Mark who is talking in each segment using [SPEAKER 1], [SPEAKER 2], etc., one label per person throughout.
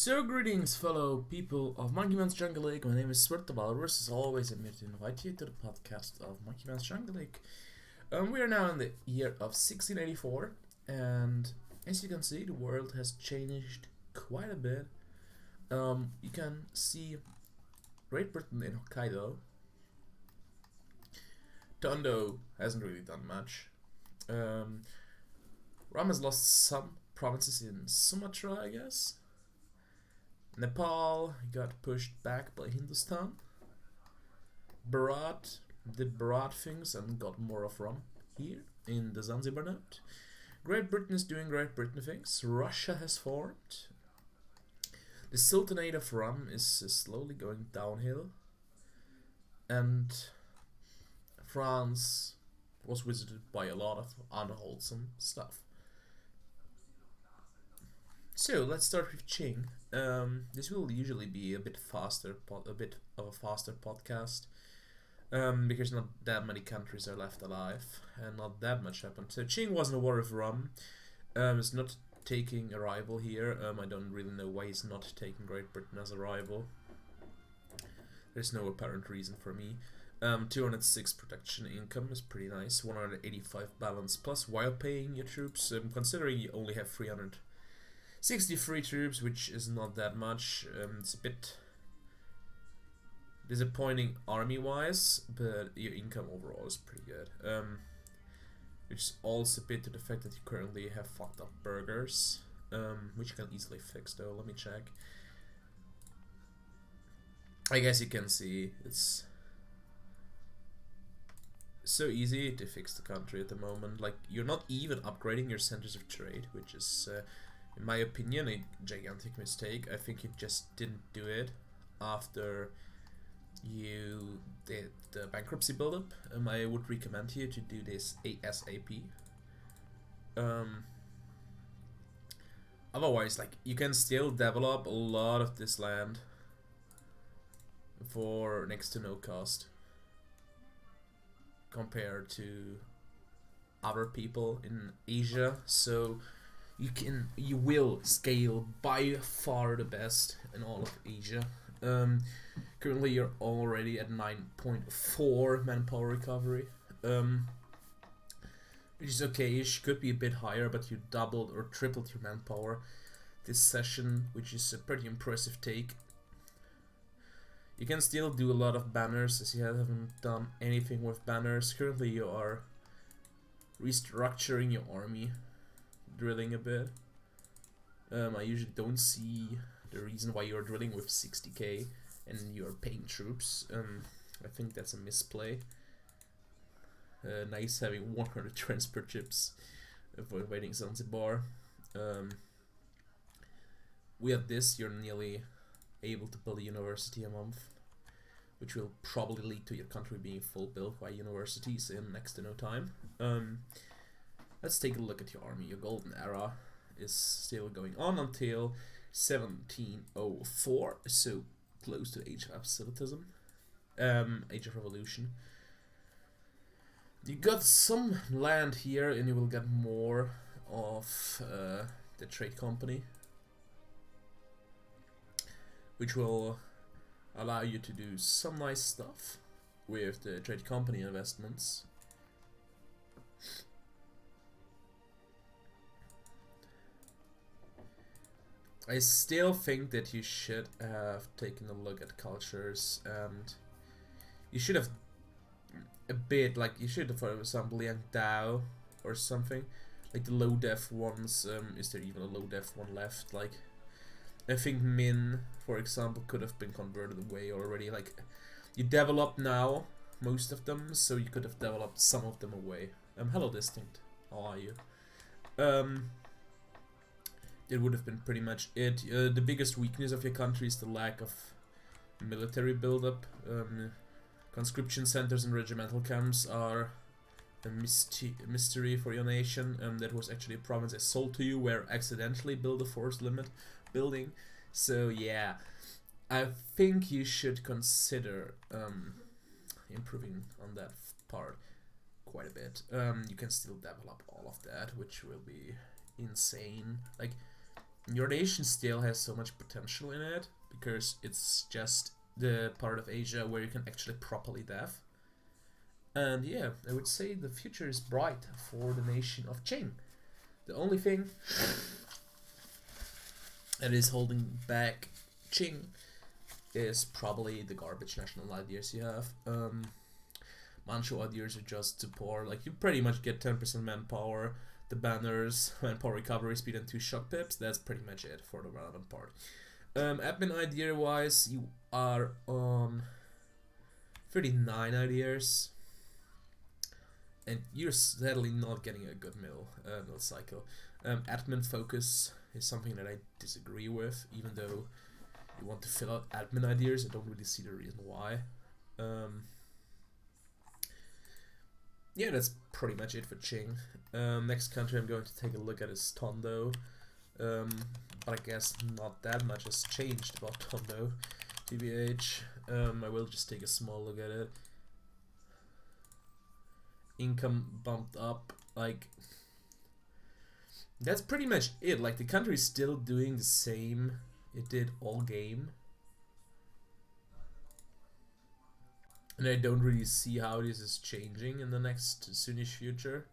[SPEAKER 1] So greetings fellow people of Monkey Man's Jungle Lake, my name is Malders. As always, I'm here to invite you to the podcast of Monkey Man's Jungle Lake. We are now in the year of 1684, and as you can see, the world has changed quite a bit. You can see Great Britain in Hokkaido. Tondo hasn't really done much. Ram has lost some provinces in Sumatra, I guess. Nepal got pushed back by Hindustan. Bharat did Bharat things and got more of Rum here in the Zanzibar note. Great Britain is doing Great Britain things. Russia has formed. The Sultanate of Rum is slowly going downhill. And France was visited by a lot of unwholesome stuff. So let's start with Qing. This will usually be a bit of a faster podcast, because not that many countries are left alive and not that much happened. So Qing was in a war with Rum. Is not taking a rival here. I don't really know why he's not taking Great Britain as a rival. There's no apparent reason for me. 206 production income is pretty nice. 185 balance plus while paying your troops. Considering you only have 363 troops, which is not that much. It's a bit disappointing army-wise, but your income overall is pretty good. Which is also a bit to the fact that you currently have fucked up burgers, which you can easily fix though. Let me check. I guess you can see it's so easy to fix the country at the moment. Like, you're not even upgrading your centers of trade, which is in my opinion, a gigantic mistake. I think you just didn't do it after you did the bankruptcy buildup. I would recommend you to do this ASAP. Otherwise, like, you can still develop a lot of this land for next to no cost compared to other people in Asia. So you will scale by far the best in all of Asia. Currently you're already at 9.4 manpower recovery, which is okay-ish. Could be a bit higher, but you doubled or tripled your manpower this session, which is a pretty impressive take. You can still do a lot of banners, as you haven't done anything with banners. Currently you are restructuring your army, drilling a bit. I usually don't see the reason why you're drilling with 60k and you're paying troops. I think that's a misplay. Nice having 100 transport ships for invading Zanzibar. We have this, you're nearly able to build a university a month, which will probably lead to your country being full built by universities in next to no time. Let's take a look at your army. Your golden era is still going on until 1704, so close to the age of absolutism, age of revolution. You got some land here, and you will get more of the trade company, which will allow you to do some nice stuff with the trade company investments. I still think that you should have taken a look at cultures, and you should have a bit, like, you should have, for example, Liang Dao or something, like the low def ones. Is there even a low def one left? Like, I think Min, for example, could have been converted away already. Like, you develop now most of them, so you could have developed some of them away. Hello Distinct, how are you? It would have been pretty much it. The biggest weakness of your country is the lack of military buildup. Conscription centers and regimental camps are a mystery for your nation. That was actually a province I sold to you where I accidentally built a force limit building. So yeah, I think you should consider improving on that part quite a bit. You can still develop all of that, which will be insane. Like, your nation still has so much potential in it because it's just the part of Asia where you can actually properly dev. And yeah, I would say the future is bright for the nation of Qing. The only thing that is holding back Qing is probably the garbage national ideas you have. Manchu ideas are just too poor. Like, you pretty much get 10% manpower, the banners, manpower recovery speed, and 2 shock pips. That's pretty much it for the relevant part. Admin idea wise, you are on 39 ideas, and you're sadly not getting a good mill cycle. Admin focus is something that I disagree with, even though you want to fill out admin ideas. I don't really see the reason why. Yeah, that's pretty much it for Qing. Next country I'm going to take a look at is Tondo. But I guess not that much has changed about Tondo, TBH. I will just take a small look at it. Income bumped up, like, that's pretty much it. Like, the country is still doing the same it did all game. And I don't really see how this is changing in the next soonish future.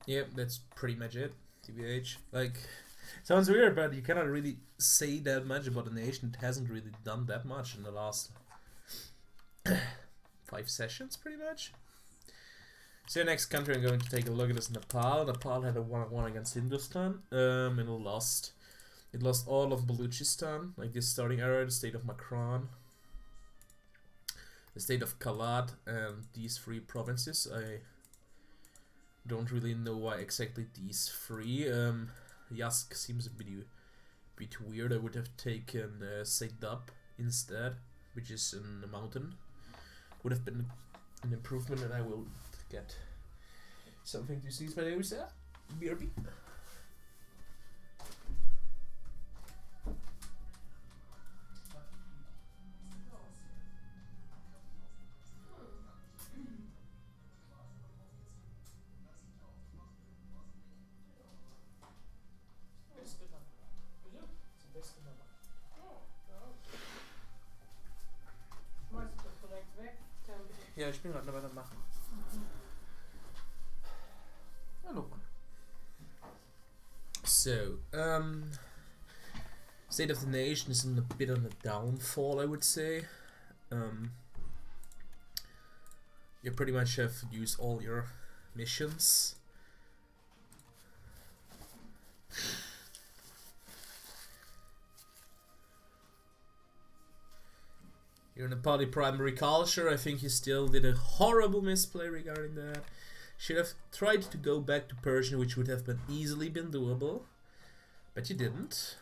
[SPEAKER 1] Yep, that's pretty much it, TBH. Like, sounds weird, but you cannot really say that much about a nation that hasn't really done that much in the last 5 sessions, pretty much. So the next country I'm going to take a look at is Nepal. Nepal had a 1-on-1 against Hindustan, and it lost. It lost all of Baluchistan, like this starting era, the state of Makran, the state of Kalat, and these 3 provinces. I don't really know why exactly these 3. Yask seems a bit weird. I would have taken Seydab instead, which is in the mountain. Would have been an improvement, and I will get something to seize my nose at. BRB. Ja, ich bin gerade dabei am Machen. Hallo. So, state of the nation is a bit on the downfall, I would say. You pretty much have used all your missions. You're in a party primary culture. I think you still did a horrible misplay regarding that. Should have tried to go back to Persian, which would have been easily been doable, but you didn't.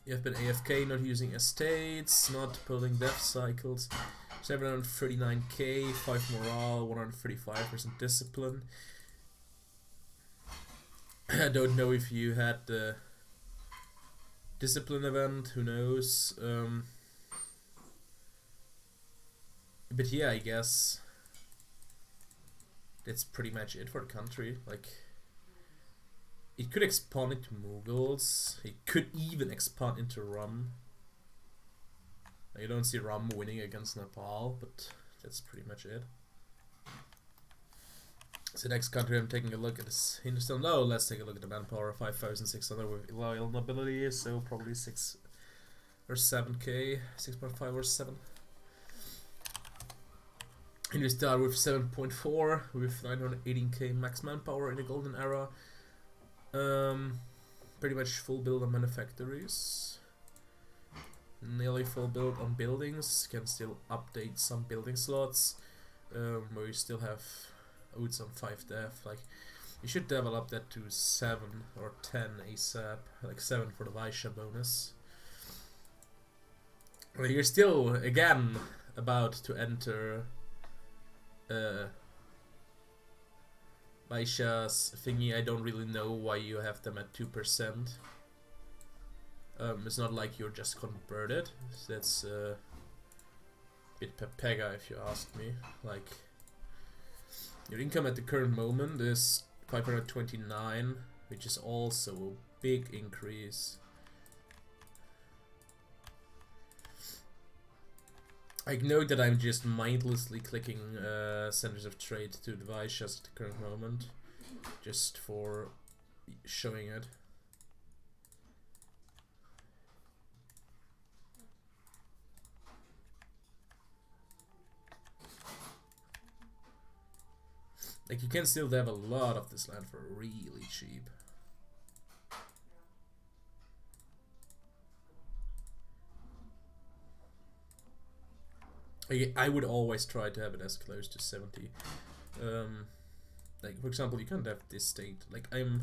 [SPEAKER 1] You have been AFK, not using estates, not building death cycles. 739k, 5 morale, 135% discipline. I don't know if you had the discipline event, who knows. But yeah, I guess that's pretty much it for the country. Like, it could expand into Mughals. It could even expand into Rum. I don't see Rum winning against Nepal, but that's pretty much it. So the next country I'm taking a look at is Hindustan. No, let's take a look at the manpower. 5,600 with loyal nobility, so probably 6 or 7k, 6.5 or 7. Hindustan with 7.4 with 918k max manpower in the golden era. Pretty much full build on manufactories. Nearly full build on buildings. Can still update some building slots. Where you still have Oats on 5 dev. Like, you should develop that to 7 or 10 ASAP. Like 7 for the Vaishya bonus. Well, you're still, again, about to enter Vaishya's thingy. I don't really know why you have them at 2%. It's not like you're just converted. That's bit pepega if you ask me. Like, your income at the current moment is 529, which is also a big increase. I know that I'm just mindlessly clicking centers of trade to device just at the current moment, just for showing it. Like, you can still have a lot of this land for really cheap. I would always try to have it as close to 70. Like, for example, you can't have this state. Like, for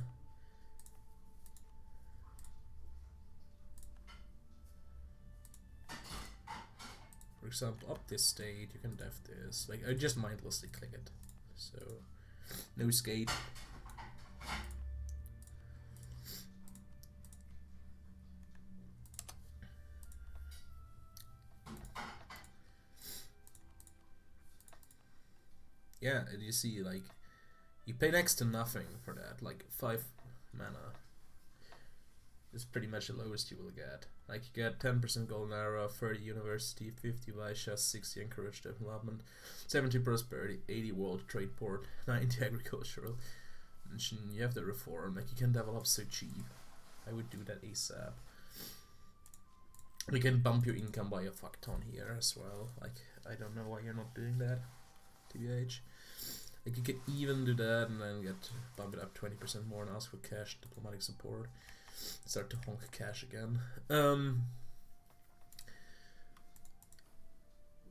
[SPEAKER 1] example, up this state, you can have this. Like, I just mindlessly click it. So, no skate. Yeah, and you see, like, you pay next to nothing for that. Like, 5 mana is pretty much the lowest you will get. Like, you get 10% golden arrow, 30 university, 50 Vaishya, 60 encourage development, 70 prosperity, 80 world trade port, 90 agricultural. And you have the reform. Like, you can develop so cheap. I would do that ASAP. We can bump your income by a fuck ton here as well. Like, I don't know why you're not doing that, TBH. Like, you can even do that and then bump it up 20% more and ask for cash, diplomatic support. Start to honk cash again.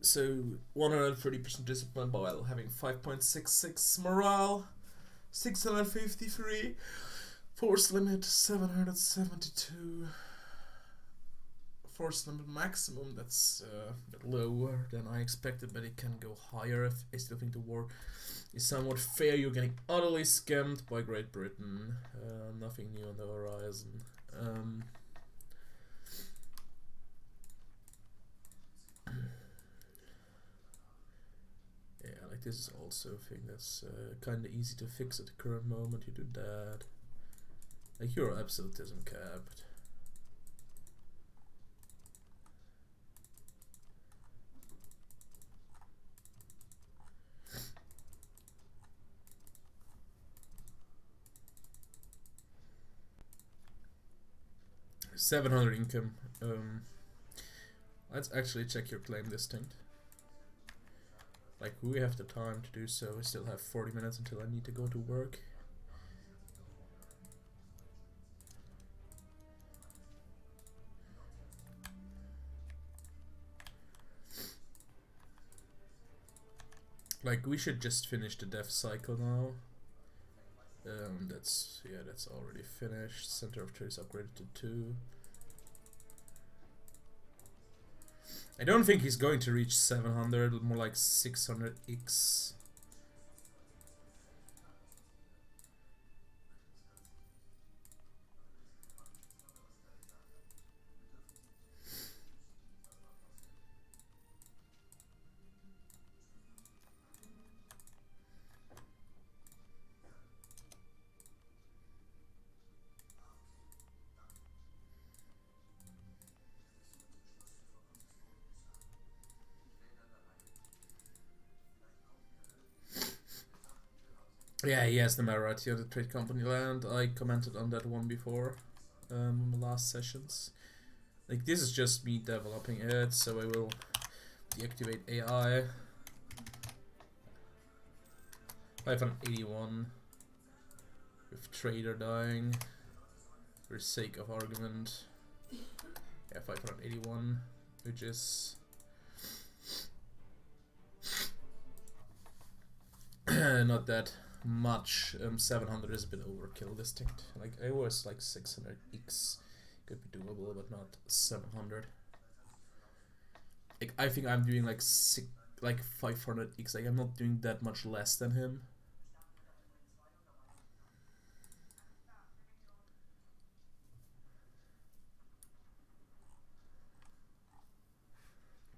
[SPEAKER 1] So 130% discipline while having 5.66 morale, 653, force limit 772. Force limit maximum, that's a bit lower than I expected, but it can go higher if I still think the war is somewhat fair. You're getting utterly scammed by Great Britain. Nothing new on the horizon. Yeah, like, this is also a thing that's kind of easy to fix at the current moment. You do that. Like, your absolutism capped. $700 income. Let's actually check your claim distinct. Like, we have the time to do so. We still have 40 minutes until I need to go to work. Like, we should just finish the death cycle now. That's already finished. Center of Trade is upgraded to 2. I don't think he's going to reach 700, more like 600x. Yeah, he has the majority of the trade company land. I commented on that one before, in the last sessions. Like, this is just me developing it, so I will deactivate AI. 581 with trader dying for sake of argument. Yeah, 581, which is not that much. 700 is a bit overkill distinct. Like, I was like 600x could be doable, but not 700. Like, I think I'm doing like 500x. Like, I'm not doing that much less than him.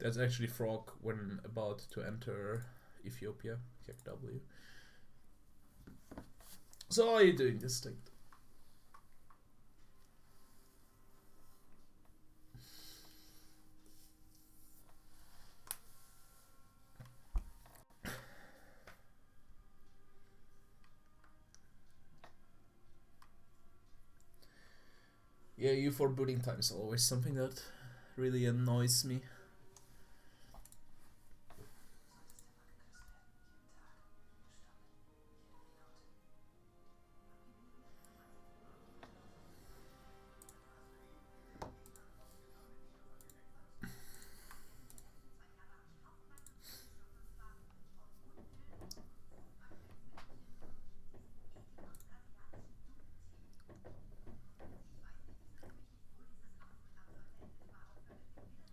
[SPEAKER 1] That's actually frog when about to enter Ethiopia. Check W. So how are you doing this thing? Yeah, you for booting time is always something that really annoys me.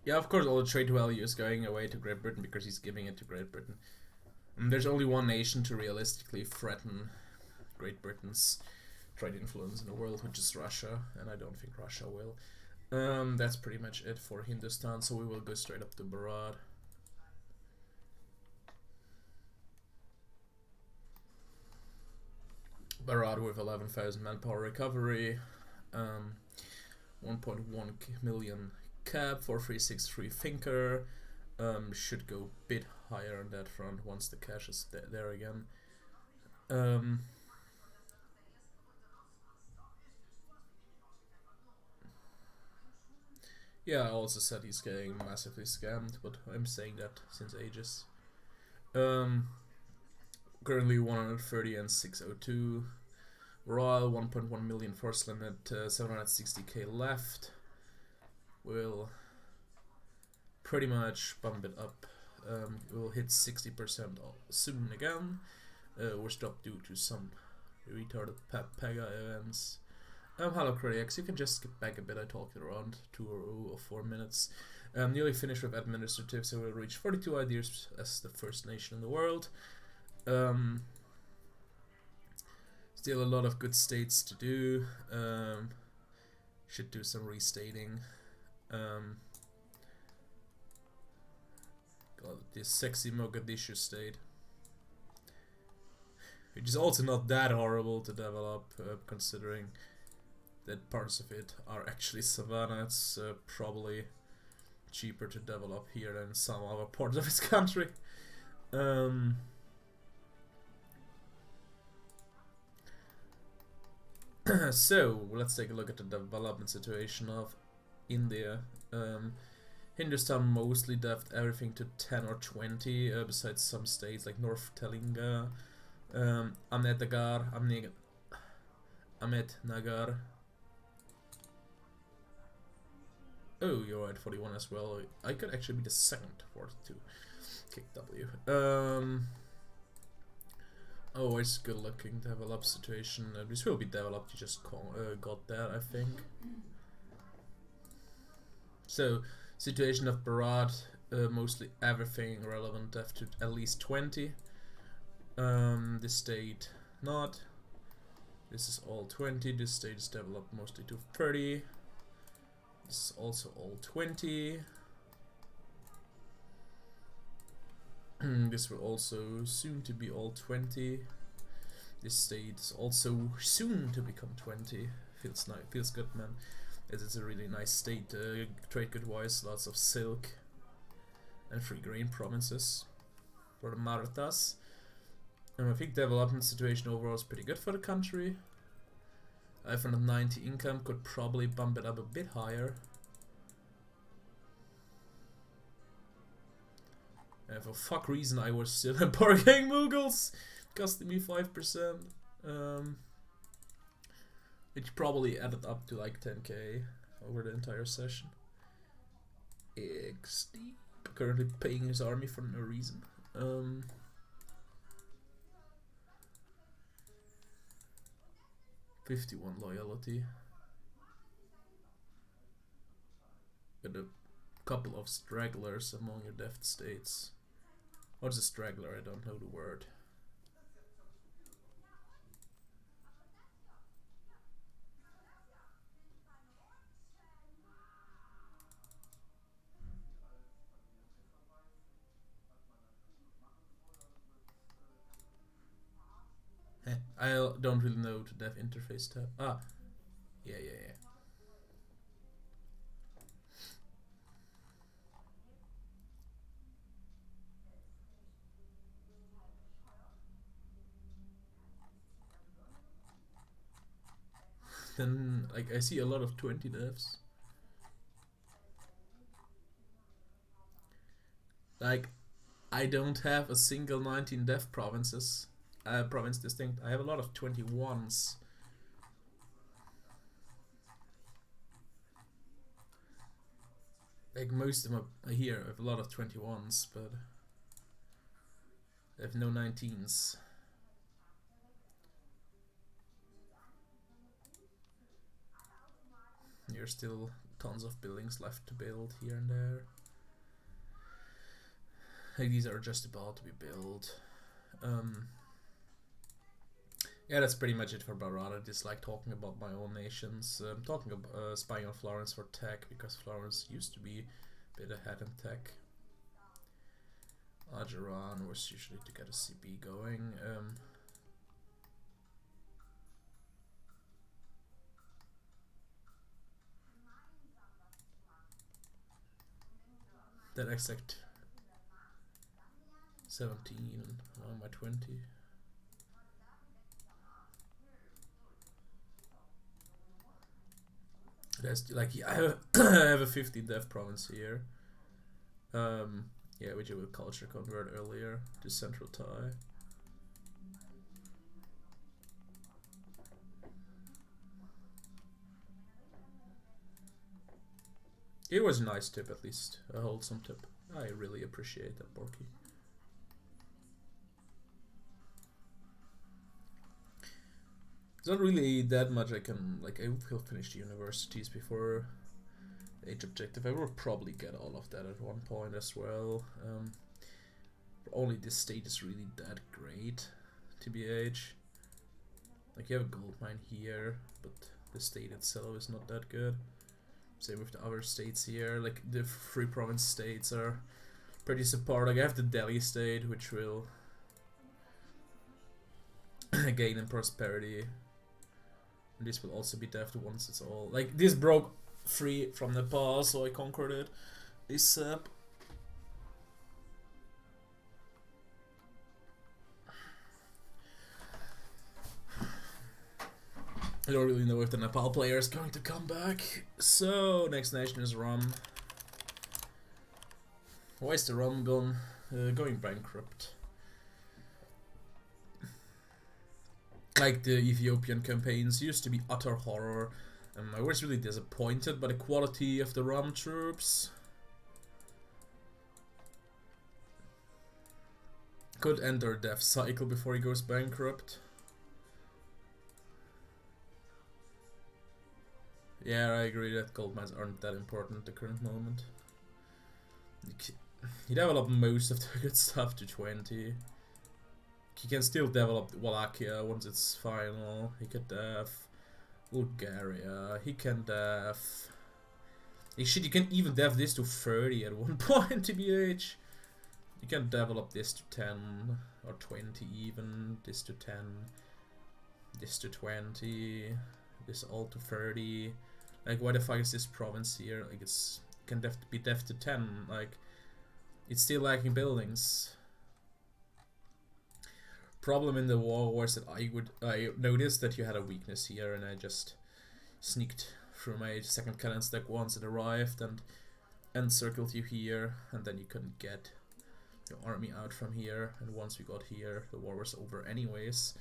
[SPEAKER 1] Yeah, of course, all the trade value is going away to Great Britain because he's giving it to Great Britain. And there's only one nation to realistically threaten Great Britain's trade influence in the world, which is Russia, and I don't think Russia will. That's pretty much it for Hindustan, so we will go straight up to Bharat. Bharat with 11,000 manpower recovery, 1.1 million cap, 4363 thinker. Should go a bit higher on that front once the cash is there again. Yeah, I also said he's getting massively scammed, but I'm saying that since ages. Currently 130 and 602. Royal 1.1 million first limit, 760k left. We'll pretty much bump it up. We'll hit 60% soon again. We're stopped due to some retarded Pega events. Hello Critics, you can just skip back a bit, I talked around 2 or 4 minutes. Nearly finished with administrative, so we'll reach 42 ideas as the first nation in the world. Still a lot of good states to do. Should do some restating. Got this sexy Mogadishu state, which is also not that horrible to develop, considering that parts of it are actually savanna. It's probably cheaper to develop here than some other parts of its country. So let's take a look at the development situation of India. Hindustan mostly devved everything to 10 or 20, besides some states like North Telinga, Ahmednagar. Oh, you're at 41 as well. I could actually be the second for to kick W. Always good looking develop situation. This will be developed, you just got that, I think. So, situation of Bharat, mostly everything relevant dev to at least 20. This state not. This is all 20. This state is developed mostly to 30. This is also all 20. This will also soon to be all 20. This state is also soon to become 20. Feels nice, feels good, man. It's a really nice state, trade good wise, lots of silk and free grain provinces for the Marathas. I think development situation overall is pretty good for the country. 590 income, could probably bump it up a bit higher. And for fuck reason I was still bargaining Mughals, costing me 5%. Which probably added up to like 10k over the entire session. XD. Currently paying his army for no reason. 51 loyalty. With a couple of stragglers among your deft states. What's a straggler? I don't know the word. I don't really know the dev interface tab. Ah, yeah. Then, like, I see a lot of 20 devs. Like, I don't have a single 19 dev provinces. Province distinct. I have a lot of 21s. Like, most of them are here. I have a lot of 21s, but I have no 19s. There's still tons of buildings left to build here and there. Like, these are just about to be built. Yeah, that's pretty much it for Barada. Just like talking about my own nations. I'm talking about spying on Florence for tech, because Florence used to be a bit ahead in tech. Ajaran was usually to get a CB going. That exact 17, now my 20. That's like, I have a 15 dev province here. Yeah, which I will culture convert earlier to Central Thai. It was a nice tip, at least a wholesome tip. I really appreciate that, Borky. There's not really that much I can, like, I will finish the universities before age objective. I will probably get all of that at one point as well. Only this state is really that great, TBH. Like, you have a gold mine here, but the state itself is not that good. Same with the other states here. Like, the free province states are pretty subpar. Like, I have the Delhi state, which will gain in prosperity. And this will also be dev once it's all... Like, this broke free from Nepal, so I conquered it. This sap. I don't really know if the Nepal player is going to come back. So, next nation is Rum. Why is the Rum gone? Going bankrupt. Like, the Ethiopian campaigns used to be utter horror. I was really disappointed by the quality of the Rum troops. Could enter a death cycle before he goes bankrupt. Yeah, I agree that gold mines aren't that important at the current moment. He developed most of the good stuff to 20. He can still develop Wallachia once it's final. He could dev Bulgaria. He can dev... Shit, you can even dev this to 30 at one point, TBH. You can develop this to 10 or 20 even. This to 10. This to 20. This all to 30. Like, why the fuck is this province here? Like, it's can be dev to 10. Like, it's still lacking buildings. Problem in the war was that I noticed that you had a weakness here, and I just sneaked through my second cannon stack once it arrived and encircled you here, and then you couldn't get your army out from here. And once we got here, the war was over anyways.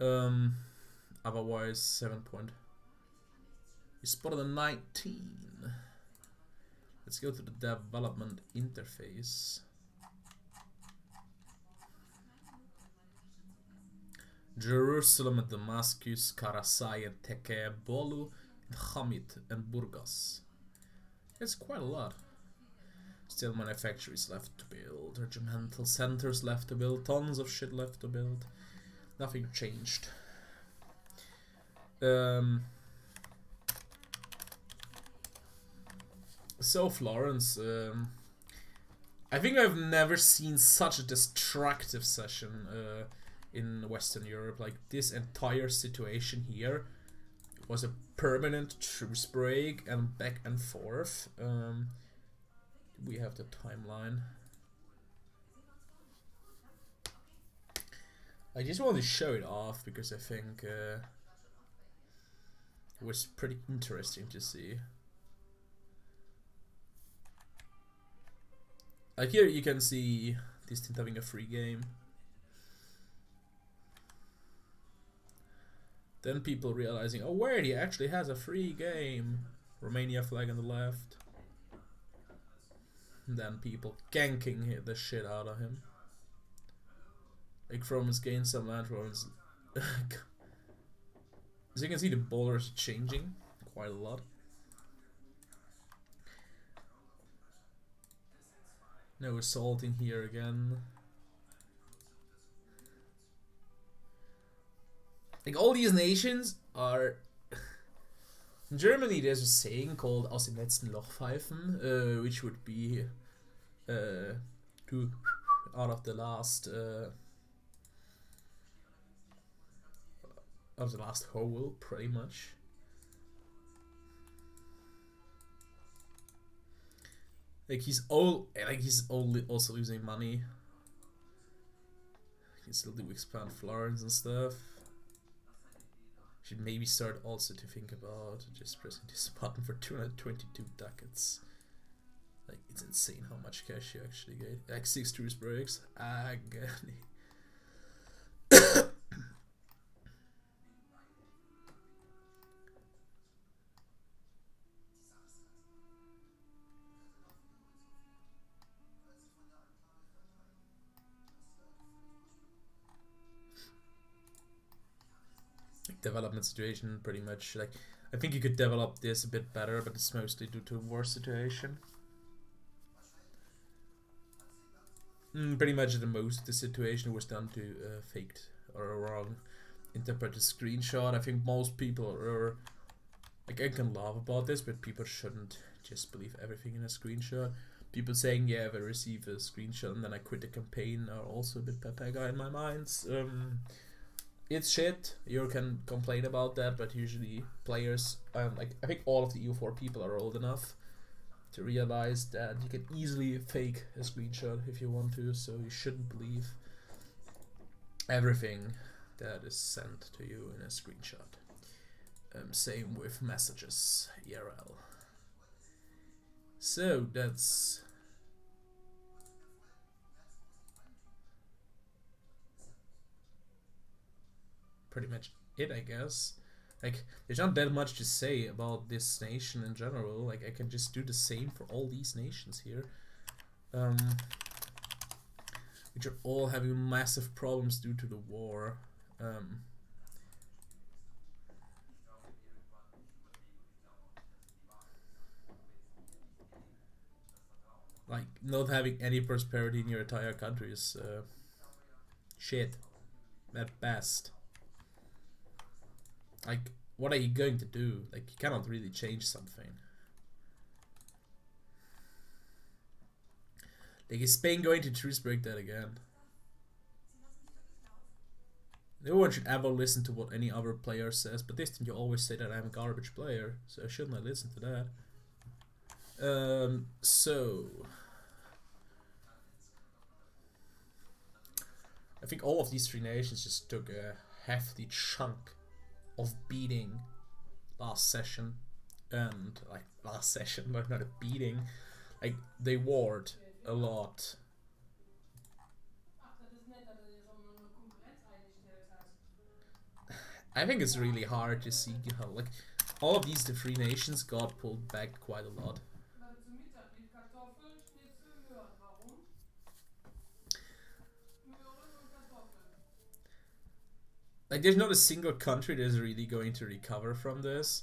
[SPEAKER 1] Otherwise, 7 point. You spotted a 19. Let's go to the development interface. Jerusalem, Damascus, Karasai, and Teke, Bolu, Hamid, and Burgas. It's quite a lot. Still manufactories left to build, regimental centers left to build, tons of shit left to build. Nothing changed. So Florence, I think I've never seen such a destructive session in Western Europe. Like this entire situation here was a permanent truce break and back and forth. We have the timeline. I just wanted to show it off because I think it was pretty interesting to see. Like here you can see this team having a free game. Then people realizing, oh wait, he actually has a free game. Romania flag on the left. And then people ganking the shit out of him. Like Fromans gain some land, Fromans. As you can see, the bowlers changing quite a lot. No assaulting here again. Like all these nations are. In Germany, there's a saying called "aus dem letzten Loch pfeifen," which would be to out of the last hole, pretty much. Like he's only also losing money. He can still do expand Florence and stuff. Should maybe start also to think about just pressing this button for 222 ducats. Like it's insane how much cash you actually get. Like 6 truce breaks. Agony. Development situation pretty much. Like I think you could develop this a bit better, but it's mostly due to war situation. Pretty much the most of the situation was done to faked or a wrong interpreted screenshot. I think most people are like, I can laugh about this, but people shouldn't just believe everything in a screenshot. People saying, yeah, if I receive a screenshot and then I quit the campaign are also a bit pepega in my mind. It's shit. You can complain about that, but usually players, like I think all of the EU4 people are old enough to realize that you can easily fake a screenshot if you want to, so you shouldn't believe everything that is sent to you in a screenshot. Same with messages, IRL. So that's pretty much it, I guess. Like, there's not that much to say about this nation in general. Like, I can just do the same for all these nations here, which are all having massive problems due to the war. Like, not having any prosperity in your entire country is shit at best. Like, what are you going to do? Like, you cannot really change something. Like, is Spain going to truce break that again? No one should ever listen to what any other player says, but this time you always say that I'm a garbage player, so I shouldn't listen to that. So I think all of these three nations just took a hefty chunk of beating last session, and like last session, but not a beating. Like they warred a lot. I think it's really hard to see how like all of these three nations got pulled back quite a lot. Like there's not a single country that's really going to recover from this.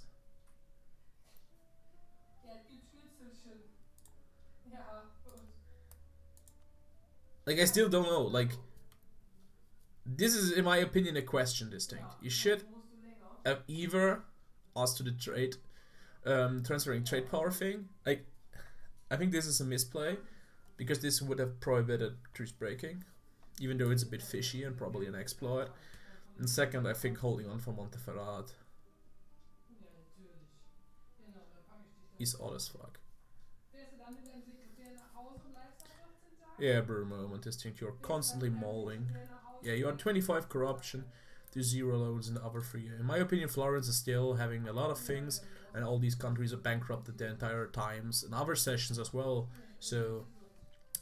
[SPEAKER 1] Like I still don't know, like this is in my opinion a question distinct. You should have either asked to the trade transferring trade power thing. Like I think this is a misplay because this would have prohibited truce breaking. even though it's a bit fishy and probably an exploit. And second, I think holding on for Monteferrat is odd as fuck. Yeah, brew moment is think you're constantly mauling. Yeah, you are 25 corruption to 0 loans in the other 3. In my opinion, Florence is still having a lot of things, and all these countries are bankrupted the entire times, and other sessions as well. So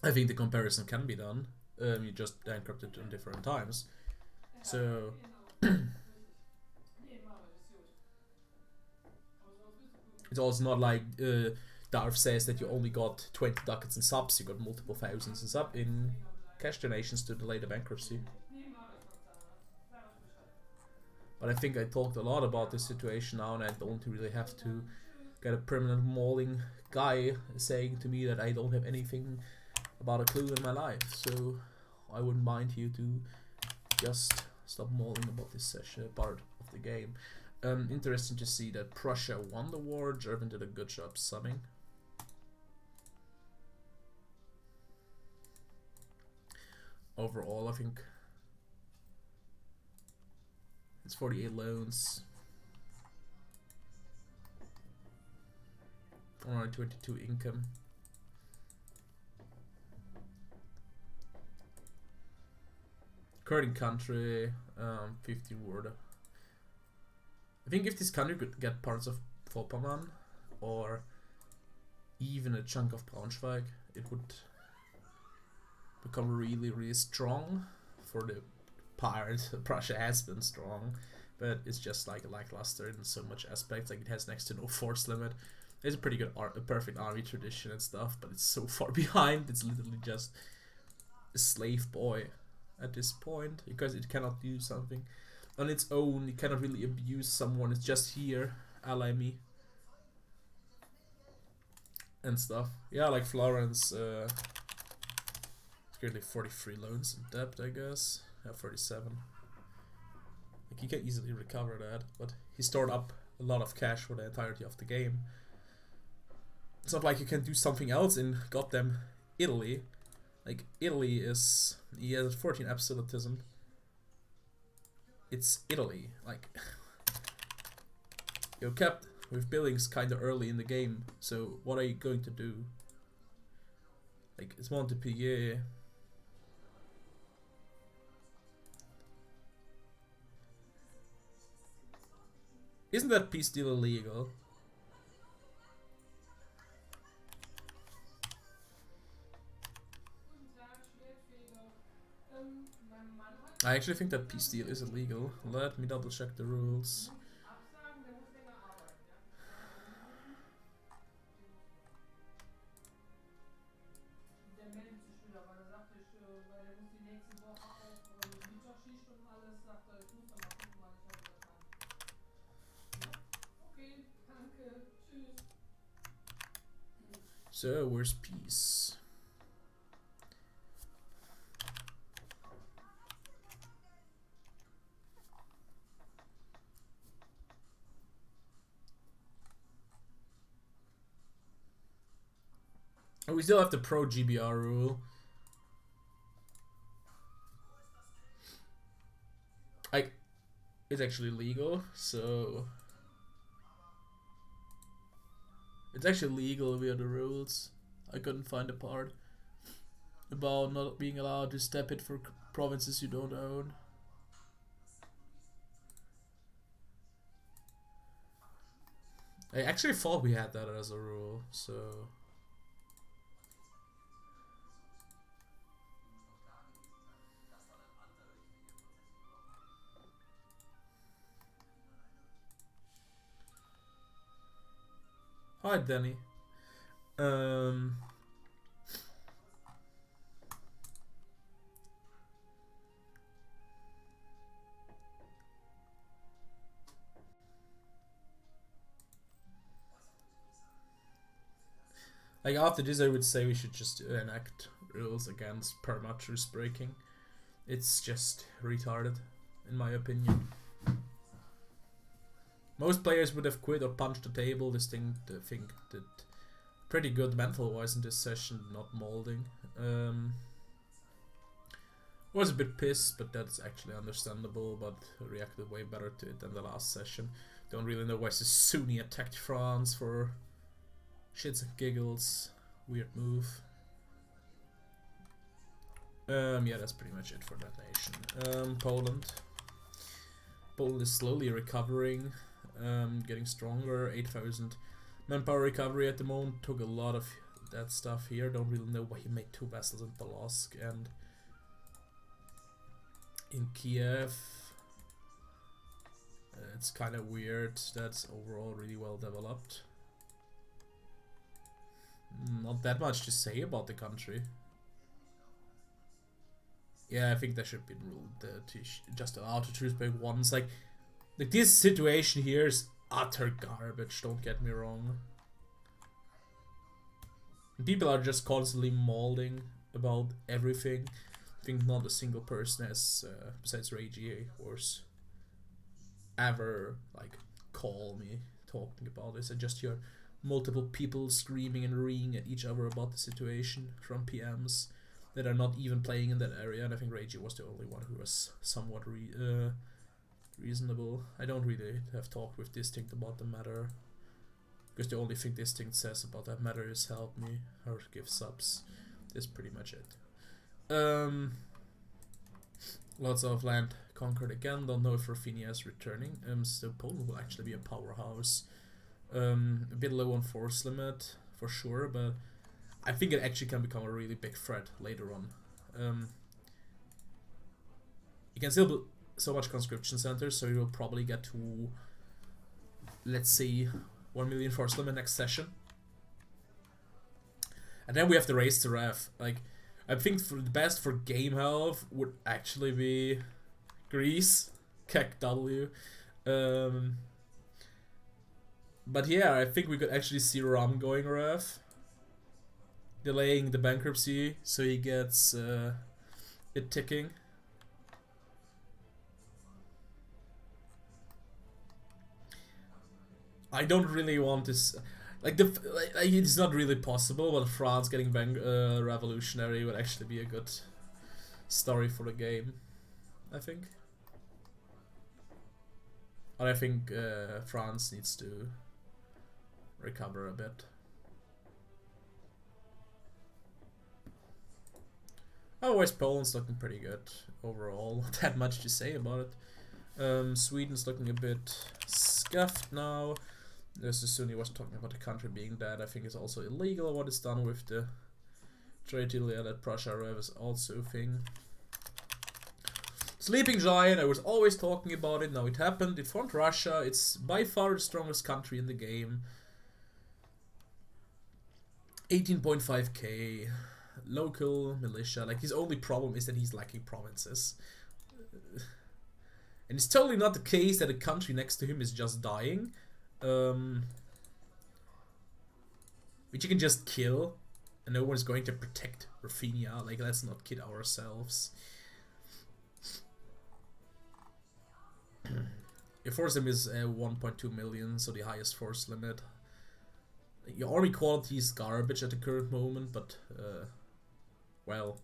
[SPEAKER 1] I think the comparison can be done. You just bankrupted in different times. So it's also not like Darth says that you only got 20 ducats in subs, you got multiple thousands in cash donations to delay the bankruptcy. But I think I talked a lot about this situation now, and I don't really have to get a permanent mauling guy saying to me that I don't have anything about a clue in my life. So I wouldn't mind you to just stop mauling about this session part of the game. Interesting to see that Prussia won the war. German did a good job subbing. Overall, I think it's 48 loans, 422 income. Current country, 15 word. I think if this country could get parts of Vorpommern or even a chunk of Braunschweig, it would become really, really strong. For the part, Prussia has been strong, but it's just like lackluster in so much aspects. Like, it has next to no force limit. It's a pretty good, a perfect army tradition and stuff, but it's so far behind. It's literally just a slave boy at this point, because it cannot do something on its own. It cannot really abuse someone. It's just here, ally me and stuff. Yeah, like Florence, it's currently 43 loans in debt, I guess. Yeah, 37. Like, he can easily recover that, but he stored up a lot of cash for the entirety of the game. It's not like you can do something else in goddamn Italy. Like, Italy is... he has 14 absolutism. It's Italy. Like, you're kept with billings kinda early in the game, so what are you going to do? Like, it's Montpellier. Isn't that peace deal illegal? I actually think that peace deal is illegal. Let me double check the rules. So, where's peace? Oh, we still have the pro GBR rule. It's actually legal, so it's actually legal via the rules. I couldn't find a part about not being allowed to step it for provinces you don't own. I actually thought we had that as a rule, so... Hi, Danny. Like, after this, I would say we should just enact rules against perma-truce breaking. It's just retarded, in my opinion. Most players would have quit or punched the table. This thing, I think, did pretty good mental-wise in this session, not molding. Was a bit pissed, but that's actually understandable, but reacted way better to it than the last session. Don't really know why Sunni attacked France for shits and giggles. Weird move. Yeah, that's pretty much it for that nation. Poland. Poland is slowly recovering, getting stronger. 8,000 manpower recovery at the moment. Took a lot of that stuff here. Don't really know why he made 2 vessels in Polotsk and in Kiev. It's kind of weird. That's overall really well developed. Not that much to say about the country. Yeah, I think that should be ruled to just allow to choose by once. Like this situation here is utter garbage. Don't get me wrong. People are just constantly mauling about everything. I think not a single person has, besides Ragey, of course, ever like call me talking about this. I just hear multiple people screaming and reeing at each other about the situation from PMs that are not even playing in that area, and I think Ragey was the only one who was somewhat reasonable. I don't really have talked with Distinct about the matter, because the only thing Distinct says about that matter is help me or give subs. That's pretty much it. Lots of land conquered again. Don't know if Rafinha is returning. So Poland will actually be a powerhouse. A bit low on force limit for sure, but I think it actually can become a really big threat later on. You can still build so much conscription centers, so you will probably get to, let's say, 1 million force limit next session. And then we have to raise the rev. Like, I think for the best for game health would actually be Greece, Kek W. But yeah, I think we could actually see Ram going rev, delaying the bankruptcy so he gets it ticking. I don't really want this. Like it's not really possible, but France getting revolutionary would actually be a good story for the game, I think. But I think France needs to recover a bit. Otherwise, Poland's looking pretty good overall. Not that much to say about it. Sweden's looking a bit scuffed now. As Sunni was talking about the country being dead, I think it's also illegal what is done with the trade deal that Prussia Rev is also a thing. Sleeping Giant, I was always talking about it, now it happened. It formed Russia, it's by far the strongest country in the game. 18.5k, local militia, like his only problem is that he's lacking provinces. And it's totally not the case that a country next to him is just dying. Which you can just kill, and no one's going to protect Rafinha. Like, let's not kid ourselves. Your force limit is 1.2 million, so the highest force limit. Your army quality is garbage at the current moment, but well,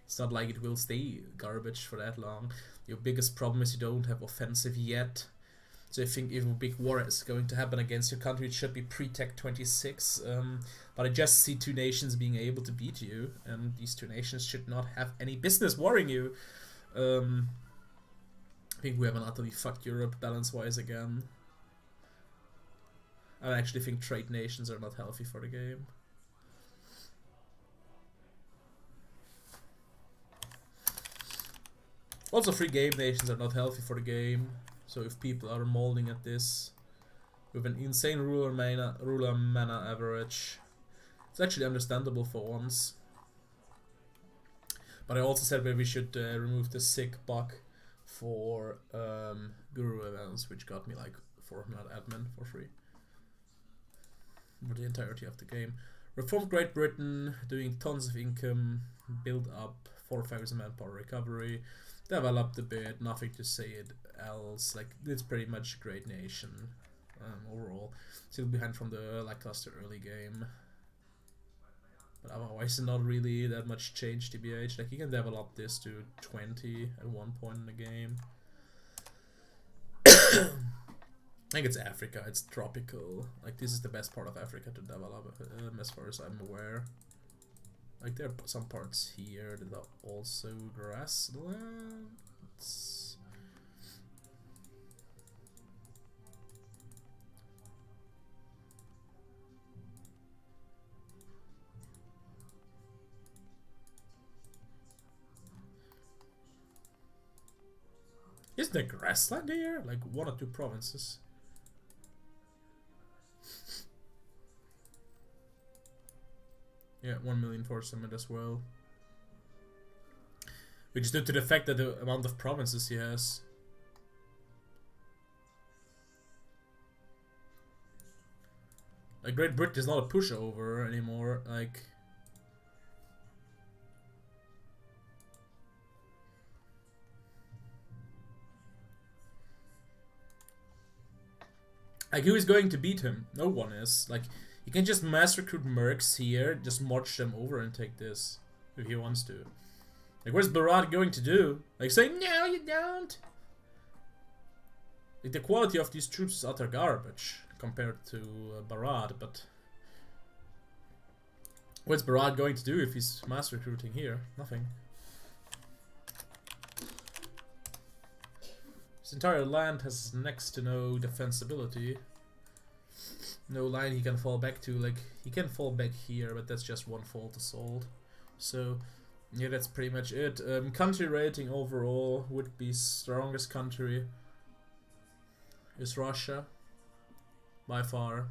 [SPEAKER 1] it's not like it will stay garbage for that long. Your biggest problem is you don't have offensive yet. So I think if a big war is going to happen against your country, it should be pre-Tech 26. But I just see 2 nations being able to beat you, and these 2 nations should not have any business warring you. I think we have an utterly fucked Europe balance-wise again. I actually think trade nations are not healthy for the game. Also, free game nations are not healthy for the game. So if people are molding at this with an insane ruler mana average, it's actually understandable for once. But I also said maybe we should remove the sick bug for Guru events, which got me like 400 admin for free for the entirety of the game. Reformed Great Britain, doing tons of income, build up 4,000 manpower recovery, developed a bit, nothing to say it else. Like, it's pretty much a great nation overall. Still behind from the lackluster early game. But otherwise, not really that much change, TBH. Like, you can develop this to 20 at one point in the game. I think it's Africa, it's tropical. Like, this is the best part of Africa to develop, as far as I'm aware. Like, there are some parts here that are also grasslands. Isn't there grassland here? Like, 1 or 2 provinces. Yeah, 1 million for summit as well. Which is due to the fact that the amount of provinces he has. Like, Great Britain is not a pushover anymore, like... Like, who is going to beat him? No one is. Like, you can just mass recruit mercs here, just march them over and take this. If he wants to. Like, what's Barat going to do? Like, say, no, you don't! Like, the quality of these troops is utter garbage compared to Barat, but... What's Barat going to do if he's mass recruiting here? Nothing. His entire land has next to no defensibility. No line he can fall back to. Like, he can fall back here, but that's just one fault assault. So, yeah, that's pretty much it. Country rating overall would be strongest country is Russia, by far.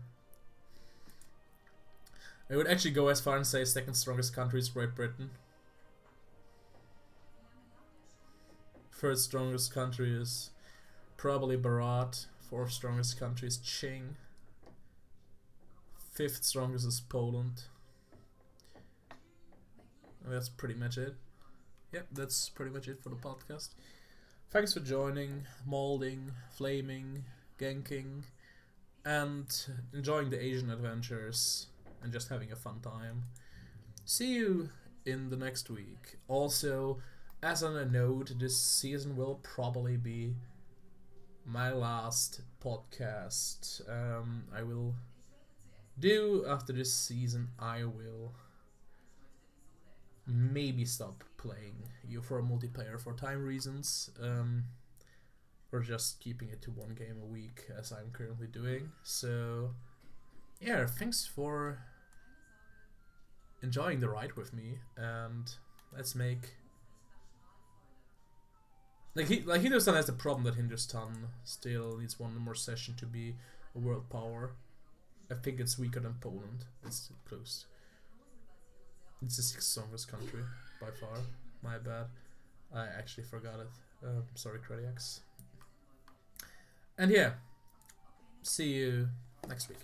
[SPEAKER 1] I would actually go as far and say second strongest country is Great Britain. Third strongest country is probably Barat. Fourth strongest country is Qing. Fifth strongest is Poland. And that's pretty much it. Yep, that's pretty much it for the podcast. Thanks for joining, molding, flaming, ganking, and enjoying the Asian adventures and just having a fun time. See you in the next week. Also, as on a note, this season will probably be my last podcast. I will do after this season. I will maybe stop playing U4 multiplayer for time reasons. Or just keeping it to 1 game a week as I'm currently doing. So yeah, thanks for enjoying the ride with me, and let's make... Like Hindustan has the problem that Hindustan still needs 1 more session to be a world power. I think it's weaker than Poland. It's close. It's the 6th strongest country by far. My bad. I actually forgot it. Sorry, Crediax. And yeah, see you next week.